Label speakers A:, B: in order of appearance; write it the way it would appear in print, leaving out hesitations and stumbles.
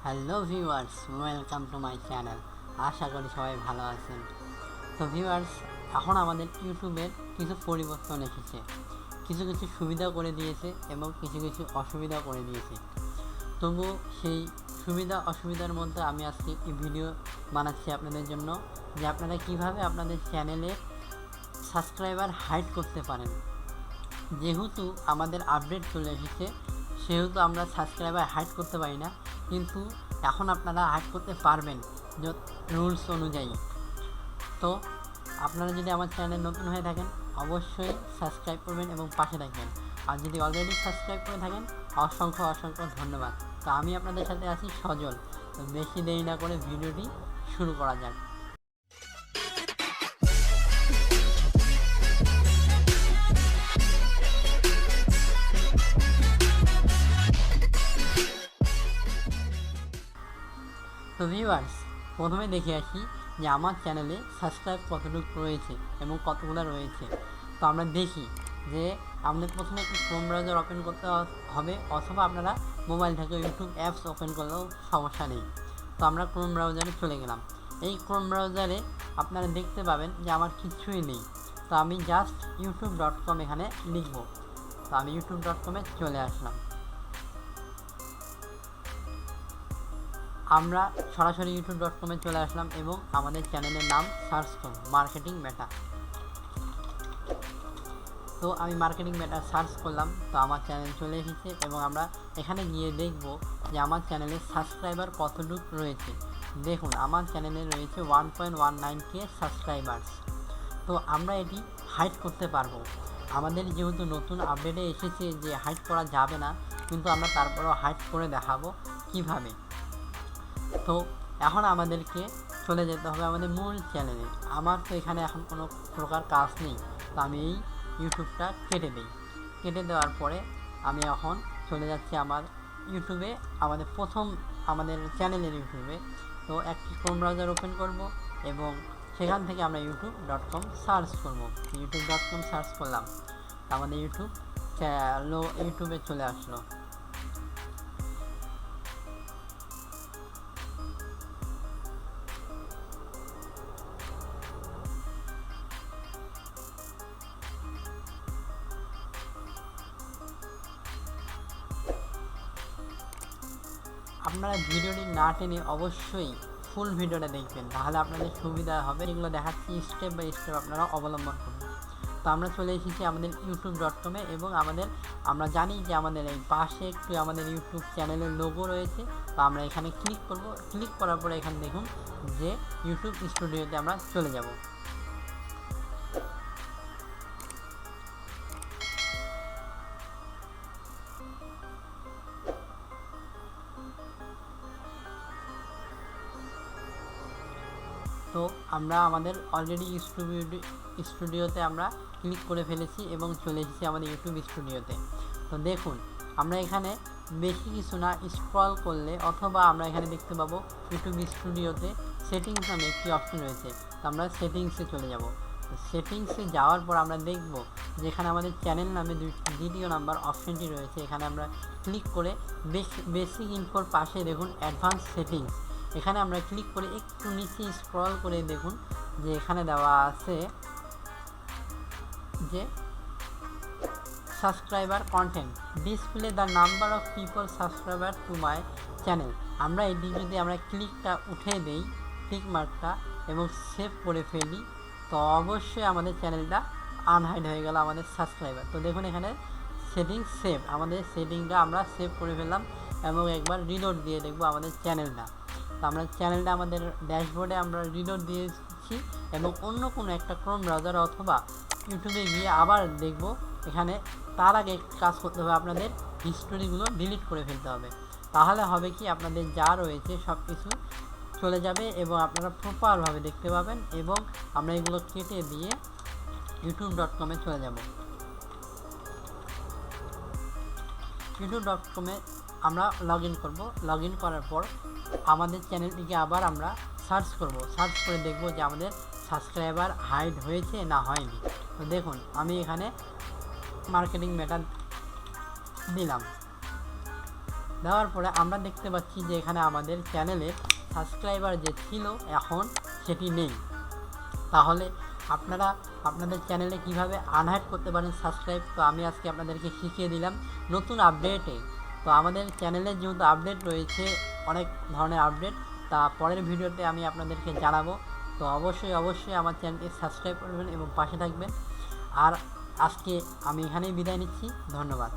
A: Hello viewers, welcome to my channel. আশা করি সবাই ভালো আছেন। তো ভিউয়ার্স, এখন আমাদের ইউটিউবের কিছু পরিবর্তন এসেছে, কিছু কিছু সুবিধা করে দিয়েছে এবং কিছু কিছু অসুবিধা করে দিয়েছে। তবু সেই সুবিধা অসুবিধার মধ্যে আমি আজকে এই ভিডিও বানাচ্ছি আপনাদের জন্য, যে আপনারা কিভাবে আপনাদের চ্যানেলে সাবস্ক্রাইবার হাইড করতে পারেন। যেহেতু আমাদের আপডেট চলে এসেছে, সেহেতু আমরা সাবস্ক্রাইবার হাইড করতে পারি না, কিন্তু এখন আপনারা হাইড করতে পারবেন রুলস অনুযায়ী। তো আপনারা যদি আমার চ্যানেল নতুন হয়ে থাকেন, অবশ্যই সাবস্ক্রাইব করবেন এবং পাশে থাকবেন। আর যদি অলরেডি সাবস্ক্রাইব করে থাকেন, অসংখ্য অসংখ্য ধন্যবাদ। তো আমি আপনাদের সাথে আছি সজল। তো বেশি দেরি না করে ভিডিওটি শুরু করা যাক। তো ভিউয়ার্স, প্রথমে দেখে আসি যে আমার চ্যানেলে সাবস্ক্রাইব কতটুকু রয়েছে এবং কতগুলো রয়েছে। তো আমরা দেখি যে আমাদের প্রথমে একটি ক্রোম ব্রাউজার ওপেন করতে হবে, অথবা আপনারা মোবাইল থেকে ইউটিউব অ্যাপস ওপেন করলেও সমস্যা নেই। তো আমরা ক্রোম ব্রাউজারে চলে গেলাম। এই ক্রোম ব্রাউজারে আপনারা দেখতে পাবেন যে আমার কিছুই নেই। তো আমি জাস্ট youtube.com এখানে লিখব। তো আমি youtube.com চলে আসলাম। আমরা সরাসরি youtube.com চলে আসলাম এবং আমাদের চ্যানেলের নাম সার্চ করব মার্কেটিং মেটা। তো আমি মার্কেটিং মেটা সার্চ করলাম, তো আমার চ্যানেল চলে এসেছে এবং আমরা এখানে গিয়ে দেখব যে আমার চ্যানেলে সাবস্ক্রাইবার কতটুকু রয়েছে। দেখুন, আমার চ্যানেলে রয়েছে 1.19K সাবস্ক্রাইবার্স। তো আমরা এটি হাইড করতে পারবো। আমাদের যেহেতু নতুন আপডেটে এসেছে যে হাইড করা যাবে না, কিন্তু আমরা তারপরেও হাইড করে দেখাবো কিভাবে। তো এখন আমাদেরকে চলে যেতে হবে আমাদের মূল চ্যানেলে। আমার তো এখানে এখন কোনো প্রকার কাজ নেই, তো আমি এই ইউটিউবটা কেটে দিই। কেটে দেওয়ার পরে আমি এখন চলে যাচ্ছি আমার ইউটিউবে, আমাদের চ্যানেলের ইউটিউবে। তো একটি ক্রোম ব্রাউজার ওপেন করব এবং সেখান থেকে আমরা youtube.com সার্চ করব। youtube.com সার্চ করলাম, আমাদের ইউটিউবে চলে আসলো। আপনারা ভিডিওটি না টেনে অবশ্যই ফুল ভিডিওটা দেখবেন, তাহলে আপনাদের সুবিধা হবে। এগুলো দেখাচ্ছি স্টেপ বাই স্টেপ, আপনারা অবলম্বন করবেন। তো আমরা চলে এসেছি আমাদের youtube.com এবং আমরা জানি যে আমাদের এই পাশে একটু আমাদের ইউটিউব চ্যানেলের লোগো রয়েছে। তো আমরা এখানে ক্লিক করব। ক্লিক করার পরে এখানে দেখুন যে ইউটিউব স্টুডিওতে আমরা চলে যাব। তো আমরা আমাদের অলরেডি স্টুডিওতে আমরা ক্লিক করে ফেলেছি এবং চলে এসেছি আমাদের ইউটিউব স্টুডিওতে। তো দেখুন, আমরা এখানে বেশি কিছু না, স্ক্রল করলে অথবা আমরা এখানে দেখতে পাবো ইউটিউব স্টুডিওতে সেটিংস নামে একটি অপশন রয়েছে। তো আমরা সেটিংসে চলে যাব। সেটিংসে যাওয়ার পর আমরা দেখব যেখানে আমাদের চ্যানেল নামে দ্বিতীয় নাম্বার অপশনটি রয়েছে। এখানে আমরা ক্লিক করে বেসিক ইনফোর পাশে দেখুন অ্যাডভান্স সেটিংস, এখানে আমরা ক্লিক করে একটু নিচে স্ক্রল করে দেখুন যে এখানে দেওয়া আছে যে subscriber content display the number of people subscriber two my channel. আমরা এটি যদি আমরা ক্লিকটা উঠে দেই, ক্লিক মার্কটা, এবং সেভ করে ফেলি, তো অবশ্যই আমাদের চ্যানেলটা আনহাইড হয়ে গেল আমাদের সাবস্ক্রাইবার। তো দেখুন এখানে সেটিংস সেভ, আমাদের সেটিংটা আমরা সেভ করে ফেললাম এবং একবার রিলোড দিয়ে দেখবো আমাদের চ্যানেলটা। তো আমরা চ্যানেলটা আমাদের ড্যাশবোর্ডে আমরা রিলোড দিয়েছি এবং অন্য কোনো একটা ক্রোম ব্রাউজার অথবা ইউটিউবে গিয়ে আবার দেখব। এখানে তার আগে কাজ করতে হবে, আপনাদের হিস্টোরিগুলো ডিলিট করে ফেলতে হবে। তাহলে হবে কি, আপনাদের যা রয়েছে সব কিছু চলে যাবে এবং আপনারা প্রপারভাবে দেখতে পাবেন। এবং আমরা এগুলো কেটে দিয়ে youtube.com চলে যাব। youtube.com আমরা লগ ইন করবো। লগ ইন করার পর আমাদের চ্যানেলটিকে আবার আমরা সার্চ করব। সার্চ করে দেখব যে আমাদের সাবস্ক্রাইবার হাইড হয়েছে না হয়নি। তো দেখুন, আমি এখানে মার্কেটিং মেটা দিলাম। দেওয়ার পরে আমরা দেখতে পাচ্ছি যে এখানে আমাদের চ্যানেলে সাবস্ক্রাইবার যে ছিল এখন সেটি নেই। তাহলে আপনারা আপনাদের চ্যানেলে কিভাবে আনহাইড করতে পারেন সাবস্ক্রাইব, তো আমি আজকে আপনাদেরকে শিখিয়ে দিলাম নতুন আপডেটে। তো আমাদের চ্যানেলে যেহেতু আপডেট রয়েছে, অনেক ধরনের আপডেট, তা পরের ভিডিওতে আমি আপনাদেরকে জানাবো। তো অবশ্যই আমার চ্যানেলটি সাবস্ক্রাইব করবেন এবং পাশে থাকবেন। আর আজকে আমি এখানেই বিদায় নিচ্ছি, ধন্যবাদ।